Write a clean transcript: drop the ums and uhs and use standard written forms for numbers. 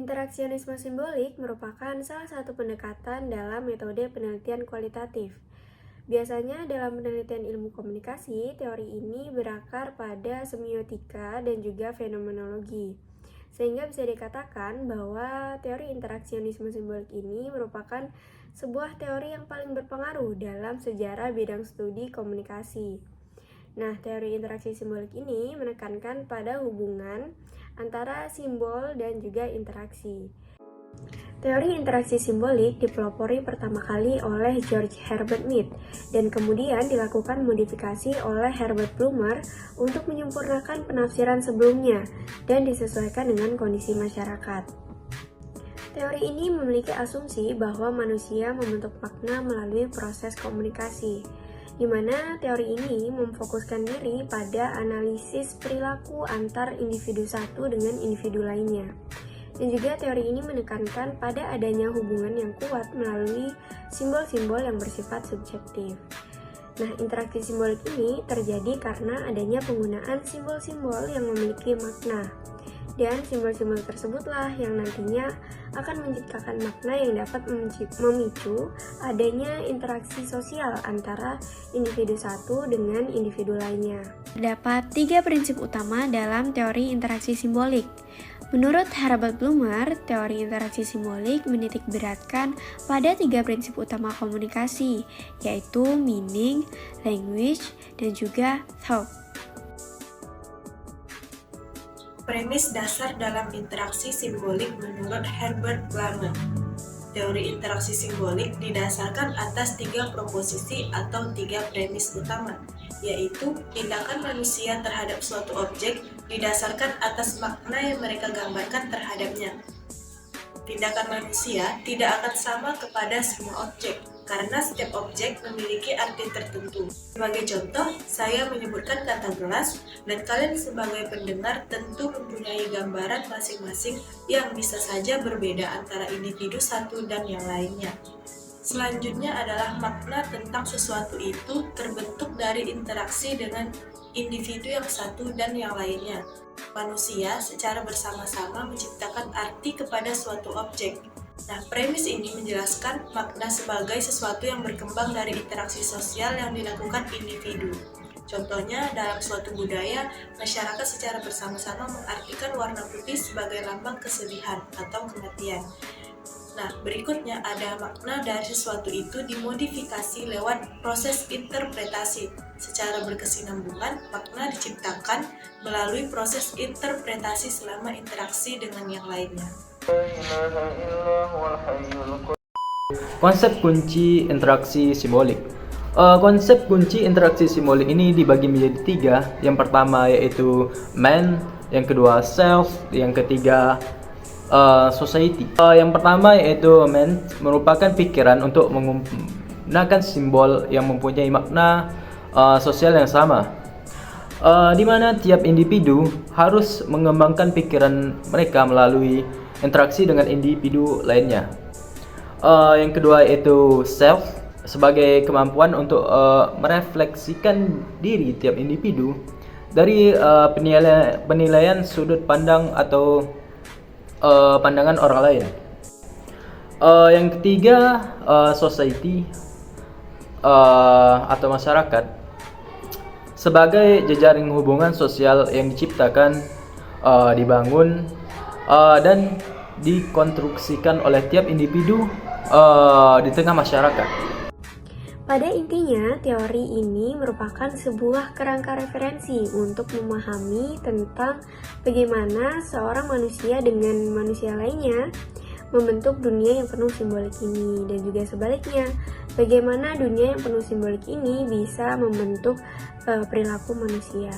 Interaksionisme simbolik merupakan salah satu pendekatan dalam metode penelitian kualitatif. Biasanya dalam penelitian ilmu komunikasi, teori ini berakar pada semiotika dan juga fenomenologi. Sehingga bisa dikatakan bahwa teori interaksionisme simbolik ini merupakan sebuah teori yang paling berpengaruh dalam sejarah bidang studi komunikasi. Nah, teori interaksi simbolik ini menekankan pada hubungan antara simbol dan juga interaksi. Teori interaksi simbolik dipelopori pertama kali oleh George Herbert Mead dan kemudian dilakukan modifikasi oleh Herbert Blumer untuk menyempurnakan penafsiran sebelumnya dan disesuaikan dengan kondisi masyarakat. Teori ini memiliki asumsi bahwa manusia membentuk makna melalui proses komunikasi, di mana teori ini memfokuskan diri pada analisis perilaku antar individu satu dengan individu lainnya. Dan juga teori ini menekankan pada adanya hubungan yang kuat melalui simbol-simbol yang bersifat subjektif. Nah, interaksi simbolik ini terjadi karena adanya penggunaan simbol-simbol yang memiliki makna. Dan simbol-simbol tersebutlah yang nantinya akan menciptakan makna yang dapat memicu adanya interaksi sosial antara individu satu dengan individu lainnya. Terdapat 3 prinsip utama dalam teori interaksi simbolik. Menurut Herbert Blumer, teori interaksi simbolik menitikberatkan pada 3 prinsip utama komunikasi, yaitu meaning, language, dan juga thought. Premis dasar dalam interaksi simbolik menurut Herbert Blumer. Teori interaksi simbolik didasarkan atas 3 proposisi atau 3 premis utama, yaitu tindakan manusia terhadap suatu objek didasarkan atas makna yang mereka gambarkan terhadapnya. Tindakan manusia tidak akan sama kepada semua objek, karena setiap objek memiliki arti tertentu. Sebagai contoh, saya menyebutkan kata gelas, dan kalian sebagai pendengar tentu mempunyai gambaran masing-masing yang bisa saja berbeda antara individu satu dan yang lainnya. Selanjutnya adalah makna tentang sesuatu itu terbentuk dari interaksi dengan individu yang satu dan yang lainnya. Manusia secara bersama-sama menciptakan arti kepada suatu objek. Nah, premis ini menjelaskan makna sebagai sesuatu yang berkembang dari interaksi sosial yang dilakukan individu. Contohnya, dalam suatu budaya, masyarakat secara bersama-sama mengartikan warna putih sebagai lambang kesedihan atau kematian. Nah, berikutnya ada makna dari sesuatu itu dimodifikasi lewat proses interpretasi. Secara berkesinambungan, makna diciptakan melalui proses interpretasi selama interaksi dengan yang lainnya. Konsep kunci interaksi simbolik. Konsep kunci interaksi simbolik ini dibagi menjadi 3. Yang pertama yaitu man, yang kedua self, yang ketiga society. Yang pertama yaitu man merupakan pikiran untuk menggunakan simbol yang mempunyai makna sosial yang sama, di mana tiap individu harus mengembangkan pikiran mereka melalui interaksi dengan individu lainnya. Yang kedua yaitu self, sebagai kemampuan untuk merefleksikan diri tiap individu dari penilaian sudut pandang atau pandangan orang lain. Yang ketiga society atau masyarakat, sebagai jejaring hubungan sosial yang diciptakan, dibangun dan dikonstruksikan oleh tiap individu di tengah masyarakat. Pada intinya, teori ini merupakan sebuah kerangka referensi untuk memahami tentang bagaimana seorang manusia dengan manusia lainnya membentuk dunia yang penuh simbolik ini, dan juga sebaliknya, bagaimana dunia yang penuh simbolik ini bisa membentuk perilaku manusia.